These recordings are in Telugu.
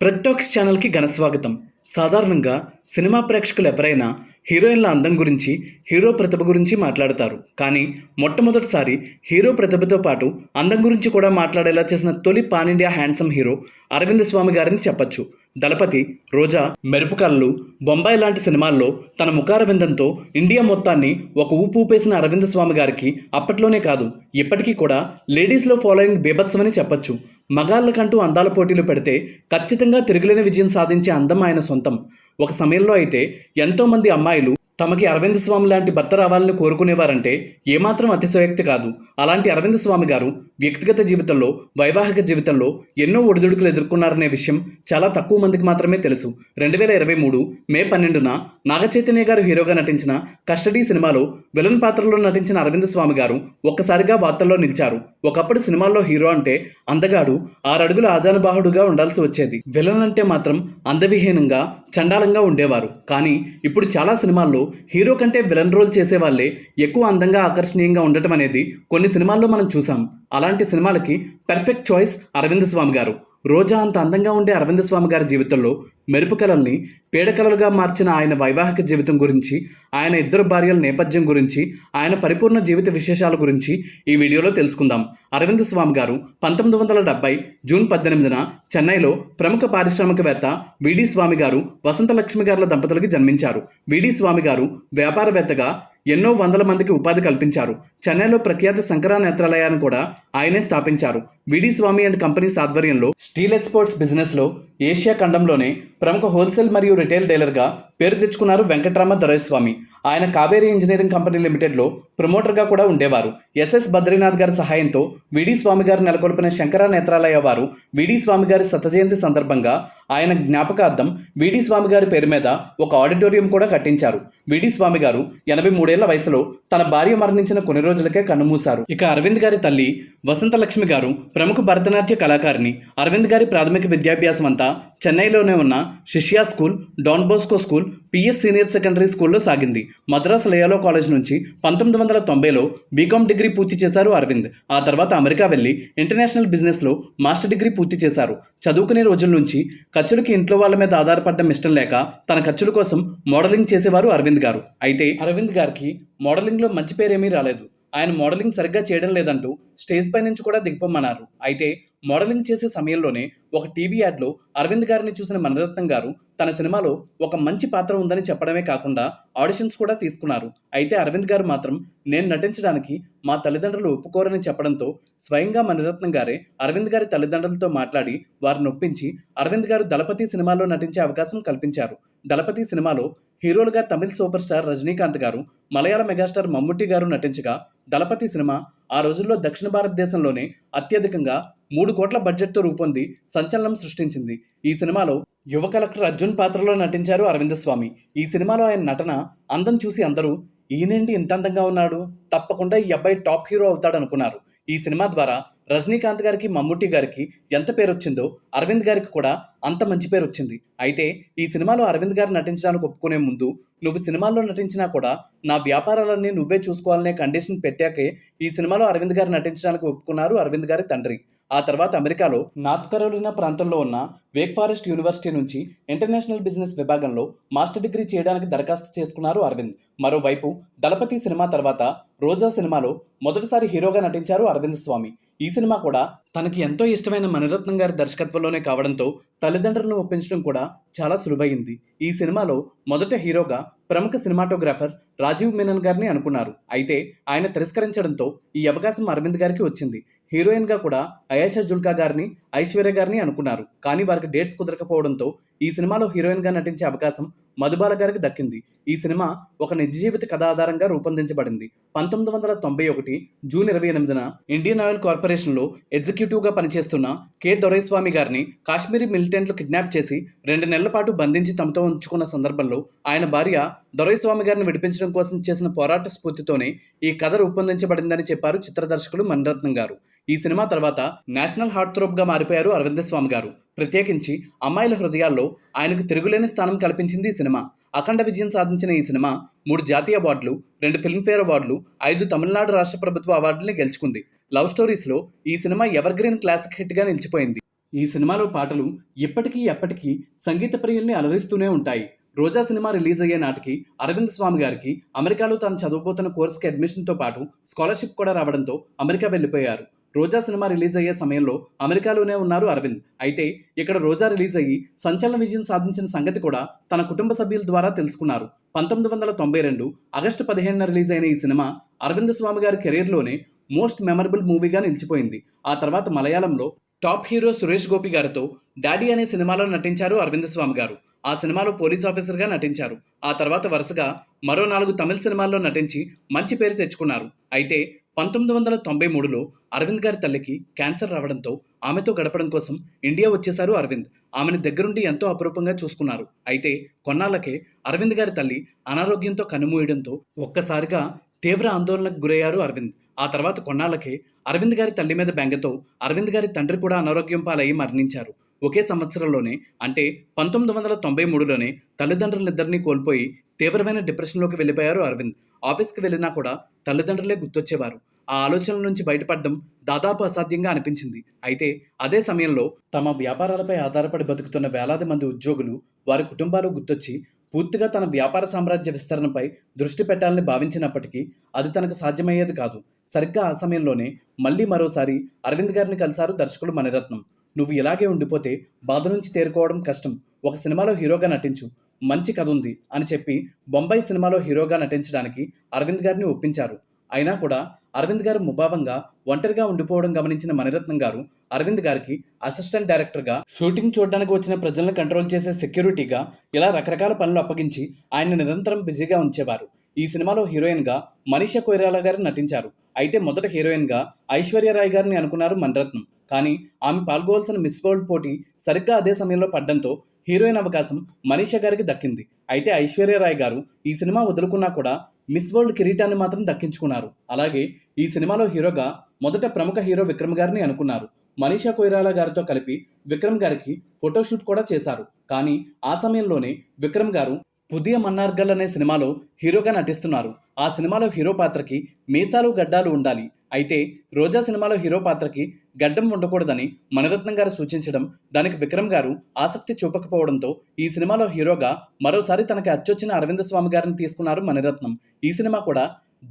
ప్రెడ్ టాక్స్ ఛానల్కి ఘన స్వాగతం. సాధారణంగా సినిమా ప్రేక్షకులు ఎవరైనా హీరోయిన్ల అందం గురించి, హీరో ప్రతిభ గురించి మాట్లాడతారు. కానీ మొట్టమొదటిసారి హీరో ప్రతిభతో పాటు అందం గురించి కూడా మాట్లాడేలా చేసిన తొలి pan India handsome hero Arvind Swami గారిని చెప్పొచ్చు. దళపతి, రోజా, మెరుపు కళలు, బొంబాయి లాంటి సినిమాల్లో తన ముఖారవిందంతో ఇండియా మొత్తాన్ని ఒక ఊపు ఊపేసిన అరవింద్ స్వామి గారికి అప్పట్లోనే కాదు, ఇప్పటికీ కూడా లేడీస్లో ఫాలోయింగ్ బీభత్సమని చెప్పొచ్చు. మగాళ్ళకంటూ అందాల పోటీలు పెడితే ఖచ్చితంగా తిరుగులేని విజయం సాధించే అందం ఆయన సొంతం. ఒక సమయంలో అయితే ఎంతోమంది అమ్మాయిలు తమకి అరవింద్ స్వామి లాంటి భర్త రావాలని కోరుకునేవారంటే ఏమాత్రం అతిశయోక్తి కాదు. అలాంటి అరవింద్ స్వామి గారు వ్యక్తిగత జీవితంలో, వైవాహిక జీవితంలో ఎన్నో ఒడిదుడుకులు ఎదుర్కొన్నారనే విషయం చాలా తక్కువ మందికి మాత్రమే తెలుసు. 2023 మే 12న నాగచైతన్య గారు హీరోగా నటించిన కస్టడీ సినిమాలో విలన్ పాత్రలో నటించిన అరవింద్ స్వామి గారు ఒక్కసారిగా వార్తల్లో నిలిచారు. ఒకప్పుడు సినిమాల్లో హీరో అంటే అందగాడు, 6 అడుగుల ఆజానుబాహుడుగా ఉండాల్సి వచ్చేది. విలన్ అంటే మాత్రం అందవిహీనంగా, చండాలంగా ఉండేవారు. కానీ ఇప్పుడు చాలా సినిమాల్లో హీరో కంటే విలన్ రోల్ చేసేవాళ్లే ఎక్కువ అందంగా, ఆకర్షణీయంగా ఉండటం అనేది కొన్ని సినిమాల్లో మనం చూసాం. అలాంటి సినిమాలకి పర్ఫెక్ట్ చాయిస్ అరవింద్ స్వామి గారు. రోజా అంత అందంగా ఉండే అరవింద్ స్వామి గారి జీవితంలో మెరుపు కళల్ని పీడకలలుగా మార్చిన ఆయన వైవాహిక జీవితం గురించి, ఆయన 2 భార్యల నేపథ్యం గురించి, ఆయన పరిపూర్ణ జీవిత విశేషాల గురించి ఈ వీడియోలో తెలుసుకుందాం. అరవింద్ స్వామి గారు 1970 జూన్ 18న చెన్నైలో ప్రముఖ పారిశ్రామికవేత్త విడి స్వామి గారు, వసంతలక్ష్మి గారుల దంపతులకి జన్మించారు. విడి స్వామి గారు వ్యాపారవేత్తగా ఎన్నో వందల మందికి ఉపాధి కల్పించారు. చెన్నైలో ప్రఖ్యాత శంకర నేత్రాలయాన్ని కూడా ఆయనే స్థాపించారు. విడి స్వామి అండ్ కంపెనీస్ ఆధ్వర్యంలో స్టీల్ ఎక్స్పోర్ట్స్ బిజినెస్లో ఏషియా ఖండంలోనే ప్రముఖ హోల్సేల్ మరియు రిటైల్ డీలర్గా పేరు తెచ్చుకున్నారు వెంకట్రామ దొరైస్వామి. ఆయన కావేరీ ఇంజనీరింగ్ కంపెనీ లిమిటెడ్లో ప్రమోటర్గా కూడా ఉండేవారు. ఎస్ఎస్ బద్రీనాథ్ గారి సహాయంతో విడి స్వామి గారు నెలకొల్పిన శంకర నేత్రాలయ వారు విడి స్వామి గారి శతజయంతి సందర్భంగా ఆయన జ్ఞాపకార్థం విడి స్వామి గారి పేరు మీద ఒక ఆడిటోరియం కూడా కట్టించారు. విడి స్వామి గారు 83 ఏళ్ల వయసులో తన భార్య మరణించిన కొన్ని రోజులకే కన్నుమూశారు. ఇక అరవింద్ గారి తల్లి వసంతలక్ష్మి గారు ప్రముఖ భరతనాట్య కళాకారిణి. అరవింద్ గారి ప్రాథమిక విద్యాభ్యాసం అంతా చెన్నైలోనే ఉన్న Sishya school, Don Bosco school, PS senior secondary స్కూల్లో సాగింది. మద్రాస్ లయోలా కాలేజ్ నుంచి 1990లో బీకామ్ డిగ్రీ పూర్తి చేశారు అరవింద్. ఆ తర్వాత అమెరికా వెళ్ళి ఇంటర్నేషనల్ బిజినెస్లో మాస్టర్ డిగ్రీ పూర్తి చేశారు. చదువుకునే రోజుల నుంచి ఖర్చులకి ఇంట్లో వాళ్ళ మీద ఆధారపడడం ఇష్టం లేక తన ఖర్చుల కోసం మోడలింగ్ చేసేవారు అరవింద్ గారు. అయితే అరవింద్ గారికి మోడలింగ్లో మంచి పేరేమీ రాలేదు. ఆయన మోడలింగ్ సరిగ్గా చేయడం లేదంటూ స్టేజ్ పై నుంచి కూడా దిగిపోమన్నారు. అయితే మోడలింగ్ చేసే సమయంలోనే ఒక టీవీ యాడ్లో అరవింద్ గారిని చూసిన మణిరత్నం గారు తన సినిమాలో ఒక మంచి పాత్ర ఉందని చెప్పడమే కాకుండా ఆడిషన్స్ కూడా తీసుకున్నారు. అయితే అరవింద్ గారు మాత్రం నేను నటించడానికి మా తల్లిదండ్రులు ఒప్పుకోరని చెప్పడంతో స్వయంగా మణిరత్నం గారే అరవింద్ గారి తల్లిదండ్రులతో మాట్లాడి వారిని ఒప్పించి అరవింద్ గారు దళపతి సినిమాలో నటించే అవకాశం కల్పించారు. దళపతి సినిమాలో హీరోలుగా తమిళ సూపర్ స్టార్ రజనీకాంత్ గారు, మలయాళ మెగాస్టార్ మమ్ముట్టి గారు నటించగా దళపతి సినిమా ఆ రోజుల్లో దక్షిణ భారతదేశంలోనే అత్యధికంగా 3 కోట్ల బడ్జెట్తో రూపొంది సంచలనం సృష్టించింది. ఈ సినిమాలో యువ కలెక్టర్ అర్జున్ పాత్రలో నటించారు అరవింద్ స్వామి. ఈ సినిమాలో ఆయన నటన అందం చూసి అందరూ ఈయనేంటి ఇంత అందంగా ఉన్నాడు, తప్పకుండా ఈ అబ్బాయి టాప్ హీరో అవుతాడు అనుకున్నారు. ఈ సినిమా ద్వారా రజనీకాంత్ గారికి, మమ్ముట్టి గారికి ఎంత పేరు వచ్చిందో అరవింద్ గారికి కూడా అంత మంచి పేరు వచ్చింది. అయితే ఈ సినిమాలో అరవింద్ గారు నటించడానికి ఒప్పుకునే ముందు నువ్వు సినిమాల్లో నటించినా కూడా నా వ్యాపారాలన్నీ నువ్వే చూసుకోవాలనే కండిషన్ పెట్టాకే ఈ సినిమాలో అరవింద్ గారు నటించడానికి ఒప్పుకున్నారు అరవింద్ గారి తండ్రి. ఆ తర్వాత అమెరికాలో నార్త్ కరోలినా ప్రాంతంలో ఉన్న వేక్ ఫారెస్ట్ యూనివర్సిటీ నుంచి ఇంటర్నేషనల్ బిజినెస్ విభాగంలో మాస్టర్ డిగ్రీ చేయడానికి దరఖాస్తు చేసుకున్నారు అరవింద్. మరోవైపు దళపతి సినిమా తర్వాత రోజా సినిమాలో మొదటిసారి హీరోగా నటించారు అరవింద్ స్వామి. ఈ సినిమా కూడా తనకి ఎంతో ఇష్టమైన మణిరత్నం గారి దర్శకత్వంలోనే కావడంతో తల్లిదండ్రులను ఒప్పించడం కూడా చాలా సులువైంది. ఈ సినిమాలో మొదట హీరోగా ప్రముఖ సినిమాటోగ్రాఫర్ రాజీవ్ మీనన్ గారిని అనుకున్నారు. అయితే ఆయన తిరస్కరించడంతో ఈ అవకాశం అరవింద్ గారికి వచ్చింది. హీరోయిన్గా కూడా అయేషా జుల్కా గారిని, ఐశ్వర్య గారిని అనుకున్నారు. కానీ వారికి డేట్స్ కుదరకపోవడంతో ఈ సినిమాలో హీరోయిన్గా నటించే అవకాశం మధుబాల గారికి దక్కింది. ఈ సినిమా ఒక నిజ జీవిత కథ ఆధారంగా రూపొందించబడింది. 1991 జూన్ 28న ఇండియన్ ఆయిల్ కార్పొరేషన్లో ఎగ్జిక్యూటివ్గా పనిచేస్తున్న కె దొరైస్వామి గారిని కాశ్మీరీ మిలిటెంట్లు కిడ్నాప్ చేసి 2 నెలల పాటు బంధించి తమతో ఉంచుకున్న సందర్భంలో ఆయన భార్య దొరైస్వామి గారిని విడిపించడం కోసం చేసిన పోరాట స్ఫూర్తితోనే ఈ కథ రూపొందించబడిందని చెప్పారు చిత్ర దర్శకులు మణిరత్నం గారు. ఈ సినిమా తర్వాత నేషనల్ హార్ట్ థ్రోబ్గా మారిపోయారు అరవింద్ స్వామి గారు. ప్రత్యేకించి అమ్మాయిల హృదయాల్లో ఆయనకు తిరుగులేని స్థానం కల్పించింది ఈ సినిమా. అఖండ విజయం సాధించిన ఈ సినిమా 3 జాతీయ అవార్డులు, 2 ఫిల్మ్ఫేర్ అవార్డులు, 5 తమిళనాడు రాష్ట్ర ప్రభుత్వ అవార్డుల్ని గెలుచుకుంది. లవ్ స్టోరీస్లో ఈ సినిమా ఎవర్ గ్రీన్ క్లాసిక్ హిట్గా నిలిచిపోయింది. ఈ సినిమాలో పాటలు ఇప్పటికీ ఎప్పటికీ సంగీత ప్రియుల్ని అలరిస్తూనే ఉంటాయి. రోజా సినిమా రిలీజ్ అయ్యే నాటికి అరవింద్ స్వామి గారికి అమెరికాలో తాను చదవబోతున్న కోర్సుకి అడ్మిషన్తో పాటు స్కాలర్షిప్ కూడా రావడంతో అమెరికా వెళ్ళిపోయారు. రోజా సినిమా రిలీజ్ అయ్యే సమయంలో అమెరికాలోనే ఉన్నారు అరవింద్. అయితే ఇక్కడ రోజా రిలీజ్ అయ్యి సంచలన విజయం సాధించిన సంగతి కూడా తన కుటుంబ సభ్యుల ద్వారా తెలుసుకున్నారు. 1992 ఆగస్టు 15న రిలీజ్ అయిన ఈ సినిమా అరవింద్ స్వామి గారి కెరీర్లోనే మోస్ట్ మెమరబుల్ మూవీగా నిలిచిపోయింది. ఆ తర్వాత మలయాళంలో టాప్ హీరో సురేష్ గోపి గారితో డాడీ అనే సినిమాలో నటించారు అరవింద్ స్వామి గారు. ఆ సినిమాలో పోలీస్ ఆఫీసర్గా నటించారు. ఆ తర్వాత వరుసగా మరో 4 తమిళ సినిమాల్లో నటించి మంచి పేరు తెచ్చుకున్నారు. అయితే 1993లో అరవింద్ గారి తల్లికి క్యాన్సర్ రావడంతో ఆమెతో గడపడం కోసం ఇండియా వచ్చేశారు అరవింద్. ఆమెను దగ్గరుండి ఎంతో అపురూపంగా చూసుకున్నారు. అయితే కొన్నాళ్లకే అరవింద్ గారి తల్లి అనారోగ్యంతో కన్నుమూయడంతో ఒక్కసారిగా తీవ్ర ఆందోళనకు గురయ్యారు అరవింద్. ఆ తర్వాత కొన్నాళ్లకే అరవింద్ గారి తల్లి మీద బెంగతో అరవింద్ గారి తండ్రి కూడా అనారోగ్యం పాలయ్యి మరణించారు. ఒకే సంవత్సరంలోనే అంటే 1993లోనే తల్లిదండ్రులిద్దరినీ కోల్పోయి తీవ్రమైన డిప్రెషన్లోకి వెళ్ళిపోయారు అరవింద్. ఆఫీస్కి వెళ్ళినా కూడా తల్లిదండ్రులే గుర్తొచ్చేవారు. ఆ ఆలోచనల నుంచి బయటపడడం దాదాపు అసాధ్యంగా అనిపించింది. అయితే అదే సమయంలో తమ వ్యాపారాలపై ఆధారపడి బతుకుతున్న వేలాది మంది ఉద్యోగులు, వారి కుటుంబాలు గుర్తొచ్చి పూర్తిగా తన వ్యాపార సామ్రాజ్య విస్తరణపై దృష్టి పెట్టాలని భావించినప్పటికీ అది తనకు సాధ్యమయ్యేది కాదు. సరిగ్గా ఆ సమయంలోనే మళ్ళీ మరోసారి అరవింద్ గారిని కలిశారు దర్శకుడు మణిరత్నం. నువ్వు ఇలాగే ఉండిపోతే బాధ నుంచి తేరుకోవడం కష్టం, ఒక సినిమాలో హీరోగా నటించు, మంచి కథ ఉంది అని చెప్పి బొంబాయి సినిమాలో హీరోగా నటించడానికి అరవింద్ గారిని ఒప్పించారు. అయినా కూడా అరవింద్ గారు ముభావంగా ఒంటరిగా ఉండిపోవడం గమనించిన మణిరత్నం గారు అరవింద్ గారికి అసిస్టెంట్ డైరెక్టర్గా, షూటింగ్ చూడడానికి వచ్చిన ప్రజలను కంట్రోల్ చేసే సెక్యూరిటీగా ఇలా రకరకాల పనులు అప్పగించి ఆయన నిరంతరం బిజీగా ఉంచేవారు. ఈ సినిమాలో హీరోయిన్గా మనీషా కొయిరాలా గారు నటించారు. అయితే మొదట హీరోయిన్గా ఐశ్వర్యరాయ్ గారిని అనుకున్నారు మణిరత్నం. కానీ ఆమె పాల్గొవలసిన మిస్ వరల్డ్ పోటీ సరిగ్గా అదే సమయంలో పడ్డంతో హీరోయిన్ అవకాశం మనీషా గారికి దక్కింది. అయితే ఐశ్వర్యరాయ్ గారు ఈ సినిమా వదులుకున్నా కూడా మిస్ వరల్డ్ కిరీటాన్ని మాత్రం దక్కించుకున్నారు. అలాగే ఈ సినిమాలో హీరోగా మొదట ప్రముఖ హీరో విక్రమ్ గారిని అనుకున్నారు. మనీషా కొయిరాలా గారితో కలిపి విక్రమ్ గారికి ఫోటోషూట్ కూడా చేశారు. కానీ ఆ సమయంలోనే విక్రమ్ గారు పుదియ మన్నార్గల్ అనే సినిమాలో హీరోగా నటిస్తున్నారు. ఆ సినిమాలో హీరో పాత్రకి మీసాలు గడ్డాలు ఉండాలి. అయితే రోజా సినిమాలో హీరో పాత్రకి గడ్డం ఉండకూడదని మణిరత్నం గారు సూచించడం, దానికి విక్రమ్ గారు ఆసక్తి చూపకపోవడంతో ఈ సినిమాలో హీరోగా మరోసారి తనకి అచ్చొచ్చిన అరవింద్ స్వామి గారిని తీసుకున్నారు మణిరత్నం. ఈ సినిమా కూడా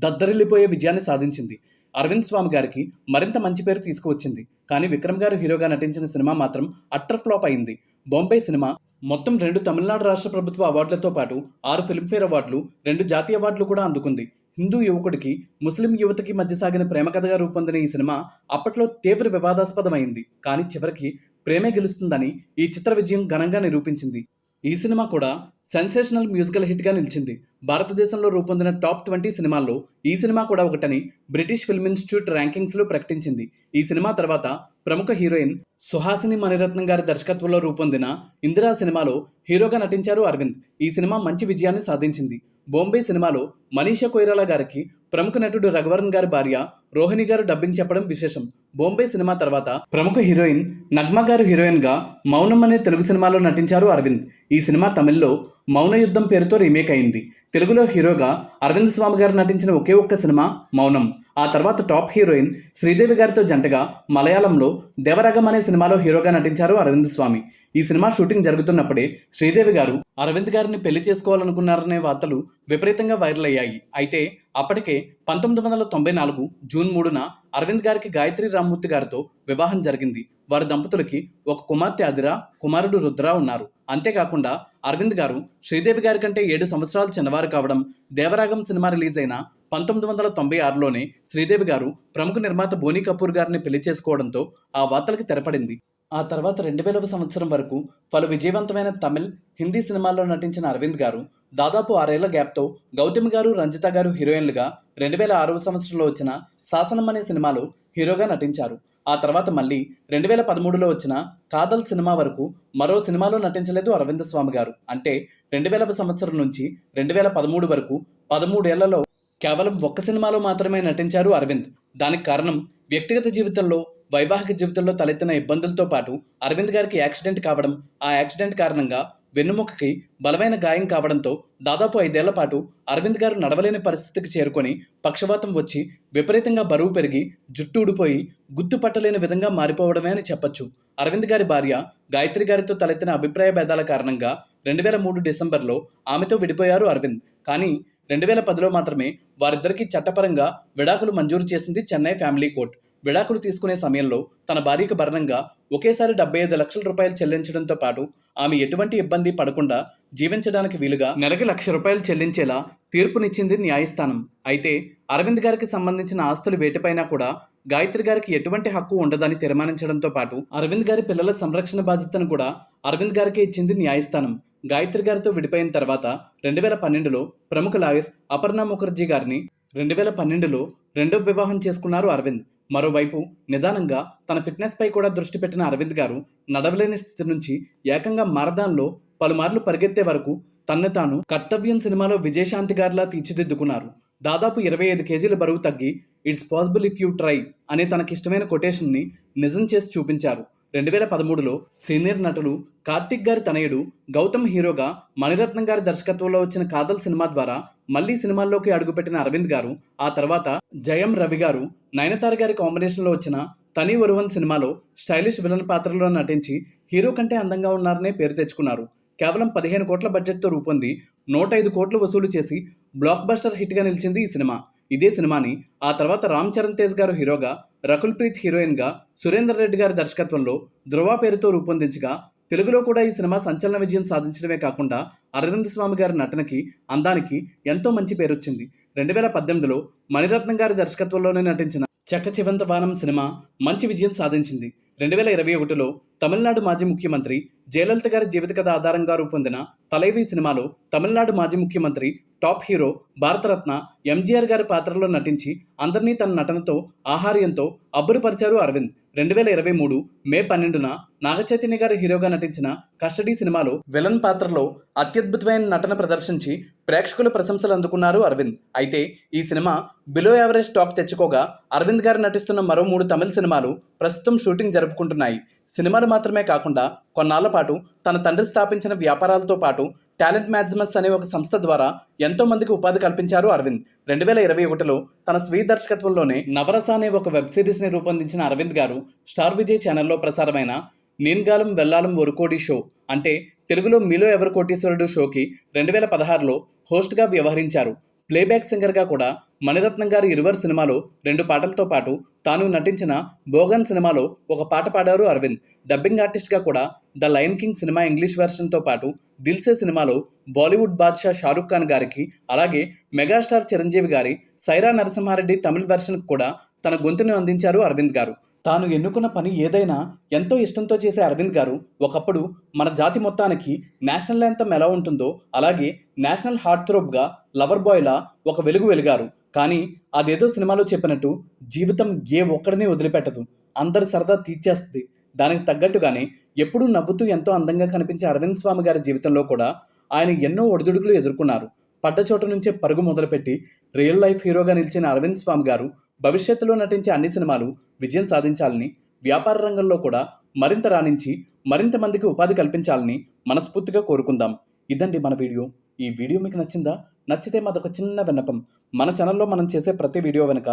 దద్దరిల్లిపోయే విజయాన్ని సాధించింది. అరవింద్ స్వామి గారికి మరింత మంచి పేరు తీసుకువచ్చింది. కానీ విక్రమ్ గారు హీరోగా నటించిన సినిమా మాత్రం అట్టర్ ఫ్లాప్ అయింది. బొంబాయి సినిమా మొత్తం 2 తమిళనాడు రాష్ట్ర ప్రభుత్వ అవార్డులతో పాటు 6 ఫిల్మ్ఫేర్ అవార్డులు, 2 జాతీయ అవార్డులు కూడా అందుకుంది. హిందూ యువకుడికి ముస్లిం యువతికి మధ్య సాగిన ప్రేమ కథగా రూపొందిన ఈ సినిమా అప్పట్లో తీవ్ర వివాదాస్పదమైంది. కానీ చివరికి ప్రేమే గెలుస్తుందని ఈ చిత్ర విజయం ఘనంగా నిరూపించింది. ఈ సినిమా కూడా సెన్సేషనల్ మ్యూజికల్ హిట్గా నిలిచింది. భారతదేశంలో రూపొందిన టాప్ 20 సినిమాల్లో ఈ సినిమా కూడా ఒకటని బ్రిటిష్ ఫిల్మ్ ఇన్స్టిట్యూట్ ర్యాంకింగ్స్లో ప్రకటించింది. ఈ సినిమా తర్వాత ప్రముఖ హీరోయిన్ సుహాసిని మణిరత్నం గారి దర్శకత్వంలో రూపొందిన ఇందిరా సినిమాలో హీరోగా నటించారు అరవింద్. ఈ సినిమా మంచి విజయాన్ని సాధించింది. బొంబాయి సినిమాలో మనీషా కొయిరాలా గారికి ప్రముఖ నటుడు రఘువరన్ గారి భార్య రోహిణి గారు డబ్బింగ్ చెప్పడం విశేషం. బొంబాయి సినిమా తర్వాత ప్రముఖ హీరోయిన్ నగ్మా గారు హీరోయిన్గా మౌనం అనే తెలుగు సినిమాలో నటించారు అరవింద్. ఈ సినిమా తమిళ్లో మౌన యుద్ధం పేరుతో రీమేక్ అయింది. తెలుగులో హీరోగా అరవింద్ స్వామి గారు నటించిన ఒకే ఒక్క సినిమా మౌనం. ఆ తర్వాత టాప్ హీరోయిన్ శ్రీదేవి గారితో జంటగా మలయాళంలో దేవరాగం అనే సినిమాలో హీరోగా నటించారు అరవింద్ స్వామి. ఈ సినిమా షూటింగ్ జరుగుతున్నప్పుడే శ్రీదేవి గారు అరవింద్ గారిని పెళ్లి చేసుకోవాలనుకున్నారనే వార్తలు విపరీతంగా వైరల్ అయ్యాయి. అయితే అప్పటికే 1994 జూన్ 3న అరవింద్ గారికి గాయత్రి రామ్మూర్తి గారితో వివాహం జరిగింది. వారి దంపతులకి ఒక కుమార్తె అదిర, కుమారుడు రుద్ర ఉన్నారు. అంతేకాకుండా అరవింద్ గారు శ్రీదేవి గారి కంటే 7 సంవత్సరాలు చిన్నవారు కావడం, దేవరాగం సినిమా రిలీజ్ అయిన 1996లోనే శ్రీదేవి గారు ప్రముఖ నిర్మాత బోనీ కపూర్ గారిని పెళ్లి చేసుకోవడంతో ఆ వార్తలకి తెరపడింది. ఆ తర్వాత 2000వ సంవత్సరం వరకు పలు విజయవంతమైన తమిళ్, హిందీ సినిమాల్లో నటించిన అరవింద్ గారు దాదాపు 6 ఏళ్ల గ్యాప్తో గౌతమి గారు, రంజిత గారు హీరోయిన్లుగా 2006వ సంవత్సరంలో వచ్చిన శాసనం అనే సినిమాలో హీరోగా నటించారు. ఆ తర్వాత మళ్ళీ 2013లో వచ్చిన కాదల్ సినిమా వరకు మరో సినిమాలో నటించలేదు అరవింద్ స్వామి గారు. అంటే 2000వ సంవత్సరం నుంచి 2013 వరకు 13 ఏళ్లలో కేవలం ఒక్క సినిమాలో మాత్రమే నటించారు అరవింద్. దానికి కారణం వ్యక్తిగత జీవితంలో, వైవాహిక జీవితంలో తలెత్తిన ఇబ్బందులతో పాటు అరవింద్ గారికి యాక్సిడెంట్ కావడం, ఆ యాక్సిడెంట్ కారణంగా వెన్నుముకకి బలమైన గాయం కావడంతో దాదాపు 5 ఏళ్ల పాటు అరవింద్ గారు నడవలేని పరిస్థితికి చేరుకొని పక్షవాతం వచ్చి విపరీతంగా బరువు పెరిగి జుట్టు ఊడిపోయి గుర్తుపట్టలేని విధంగా మారిపోవడమే అని చెప్పొచ్చు. అరవింద్ గారి భార్య గాయత్రి గారితో తలెత్తిన అభిప్రాయ భేదాల కారణంగా 2003 డిసెంబర్లో ఆమెతో విడిపోయారు అరవింద్. కానీ 2010లో మాత్రమే వారిద్దరికీ చట్టపరంగా విడాకులు మంజూరు చేసింది చెన్నై ఫ్యామిలీ కోర్టు. విడాకులు తీసుకునే సమయంలో తన భార్యకు భరణంగా ఒకేసారి 75 లక్షల రూపాయలు చెల్లించడంతో పాటు ఆమె ఎటువంటి ఇబ్బంది పడకుండా జీవించడానికి వీలుగా నెలకి ₹1,00,000 చెల్లించేలా తీర్పునిచ్చింది న్యాయస్థానం. అయితే అరవింద్ గారికి సంబంధించిన ఆస్తులు వేటిపైనా కూడా గాయత్రి గారికి ఎటువంటి హక్కు ఉండదని తీర్మానించడంతో పాటు అరవింద్ గారి పిల్లల సంరక్షణ బాధ్యతను కూడా అరవింద్ గారికే ఇచ్చింది న్యాయస్థానం. గాయత్రి గారితో విడిపోయిన తర్వాత 2012లో ప్రముఖ లాయర్ అపర్ణ ముఖర్జీ గారిని 2012లో రెండో వివాహం చేసుకున్నారు అరవింద్. మరోవైపు నిదానంగా తన ఫిట్నెస్ పై కూడా దృష్టి పెట్టిన అరవింద్ గారు నడవలేని స్థితి నుంచి ఏకంగా మారథాన్లో పలుమార్లు పరిగెత్తే వరకు తన్ను తాను కర్తవ్యం సినిమాలో విజయశాంతి గారిలా తీర్చిదిద్దుకున్నారు. దాదాపు 25 కేజీల బరువు తగ్గి it's possible if you try అనే తనకిష్టమైన కొటేషన్ని నిజం చేసి చూపించారు. 2013లో సీనియర్ నటులు కార్తిక్ గారి తనయుడు గౌతమ్ హీరోగా మణిరత్నం గారి దర్శకత్వంలో వచ్చిన కాదల్ సినిమా ద్వారా మళ్లీ సినిమాల్లోకి అడుగుపెట్టిన అరవింద్ గారు ఆ తర్వాత జయం రవి గారు, నయనతార గారి కాంబినేషన్లో వచ్చిన తని ఒరువన్ సినిమాలో స్టైలిష్ విలన్ పాత్రలో నటించి హీరో కంటే అందంగా ఉన్నారనే పేరు తెచ్చుకున్నారు. కేవలం 15 కోట్ల బడ్జెట్తో రూపొంది 105 కోట్లు వసూలు చేసి బ్లాక్ బస్టర్ హిట్గా నిలిచింది ఈ సినిమా. ఇదే సినిమాని ఆ తర్వాత రామ్ చరణ్ తేజ్ గారు హీరోగా, రకుల్ ప్రీత్ హీరోయిన్గా, సురేందర్ రెడ్డి గారి దర్శకత్వంలో ధృవ పేరుతో రూపొందించగా తెలుగులో కూడా ఈ సినిమా సంచలన విజయం సాధించడమే కాకుండా అరవింద్ స్వామి గారి నటనకి, అందానికి ఎంతో మంచి పేరొచ్చింది. 2018లో మణిరత్నం గారి దర్శకత్వంలోనే నటించిన చక్కచివంత వానం సినిమా మంచి విజయం సాధించింది. 2021లో తమిళనాడు మాజీ ముఖ్యమంత్రి జయలలిత గారి జీవిత కథ ఆధారంగా రూపొందిన తలైవి సినిమాలో తమిళనాడు మాజీ ముఖ్యమంత్రి టాప్ హీరో భారతరత్న ఎంజీఆర్ గారి పాత్రలో నటించి అందరినీ తన నటనతో, ఆహార్యంతో అబ్బురుపరిచారు అరవింద్. 2023 మే 12న నాగచైతన్య గారి హీరోగా నటించిన కస్టడీ సినిమాలో విలన్ పాత్రలో అత్యద్భుతమైన నటన ప్రదర్శించి ప్రేక్షకుల ప్రశంసలు అందుకున్నారు అరవింద్. అయితే ఈ సినిమా బిలో యావరేజ్ టాక్ తెచ్చుకోగా అరవింద్ గారు నటిస్తున్న మరో 3 తమిళ సినిమాలు ప్రస్తుతం షూటింగ్ జరుపుకుంటున్నాయి. సినిమాలు మాత్రమే కాకుండా కొన్నాళ్ల పాటు తన తండ్రి స్థాపించిన వ్యాపారాలతో పాటు టాలెంట్ మ్యాక్సిమస్ అనే ఒక సంస్థ ద్వారా ఎంతో మందికి ఉపాధి కల్పించారు అరవింద్. 2021లో తన స్వీయ దర్శకత్వంలోనే నవరస అనే ఒక వెబ్ సిరీస్ని రూపొందించిన అరవింద్ గారు స్టార్ విజయ్ ఛానల్లో ప్రసారమైన నీన్గాలం వెల్లాలం ఒరుకోడి షో అంటే తెలుగులో మీలో ఎవరు కోటీశ్వరుడు షోకి 2016లో హోస్ట్గా వ్యవహరించారు. ప్లేబ్యాక్ సింగర్గా కూడా మణిరత్నం గారి ఇరువర్ సినిమాలో 2 పాటలతో పాటు తాను నటించిన బోగన్ సినిమాలో ఒక పాట పాడారు అరవింద్. డబ్బింగ్ ఆర్టిస్ట్గా కూడా the lion king cinema English వెర్షన్తో పాటు దిల్సే సినిమాలో బాలీవుడ్ బాద్షా షారుఖ్ ఖాన్ గారికి, అలాగే మెగాస్టార్ చిరంజీవి గారి సైరా నరసింహారెడ్డి తమిళ వెర్షన్కి కూడా తన గొంతును అందించారు అరవింద్ గారు. తాను ఎన్నుకున్న పని ఏదైనా ఎంతో ఇష్టంతో చేసే అరవింద్ గారు ఒకప్పుడు మన జాతి మొత్తానికి నేషనల్ యాంథమ్ ఎలా ఉంటుందో అలాగే నేషనల్ హార్ట్ థ్రోబ్గా లవర్ బాయ్లా ఒక వెలుగు వెలిగారు. కానీ అదేదో సినిమాలో చెప్పినట్టు జీవితం ఏ ఒక్కడిని వదిలిపెట్టదు, అందరి సరదా తీర్చేస్తుంది. దానికి తగ్గట్టుగానే ఎప్పుడూ నవ్వుతూ ఎంతో అందంగా కనిపించే అరవింద్ స్వామి గారి జీవితంలో కూడా ఆయన ఎన్నో ఒడిదుడుకులు ఎదుర్కొన్నారు. పడ్డచోట నుంచే పరుగు మొదలుపెట్టి రియల్ లైఫ్ హీరోగా నిలిచిన అరవింద్ స్వామి గారు భవిష్యత్తులో నటించే అన్ని సినిమాలు విజయం సాధించాలని, వ్యాపార రంగంలో కూడా మరింత రాణించి మరింత మందికి ఉపాధి కల్పించాలని మనస్ఫూర్తిగా కోరుకుందాం. ఇదండి మన వీడియో. ఈ వీడియో మీకు నచ్చిందా? నచ్చితే మాదొక చిన్న విన్నపం, మన ఛానల్లో మనం చేసే ప్రతి వీడియో వెనుక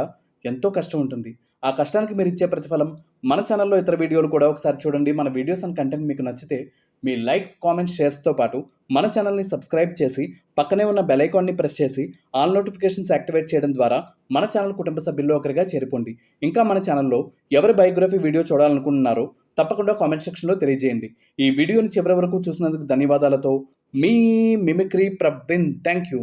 ఎంతో కష్టం ఉంటుంది. ఆ కష్టానికి మీరు ఇచ్చే ప్రతిఫలం మన ఛానల్లో ఇతర వీడియోలు కూడా ఒకసారి చూడండి. మన వీడియోస్ అండ్ కంటెంట్ మీకు నచ్చితే మీ లైక్స్, కామెంట్స్, షేర్స్తో పాటు మన ఛానల్ని సబ్స్క్రైబ్ చేసి పక్కనే ఉన్న బెల్ ఐకాన్ని ప్రెస్ చేసి ఆల్ నోటిఫికేషన్స్ యాక్టివేట్ చేయడం ద్వారా మన ఛానల్ కుటుంబ సభ్యుల్లో ఒకరిగా చేరిపోండి. ఇంకా మన ఛానల్లో ఎవరి బయోగ్రఫీ వీడియో చూడాలనుకుంటున్నారో తప్పకుండా కామెంట్ సెక్షన్లో తెలియజేయండి. ఈ వీడియోని చివరి వరకు చూసినందుకు ధన్యవాదాలతో మీ మిమిక్రీ ప్రవీణ్. Thank you.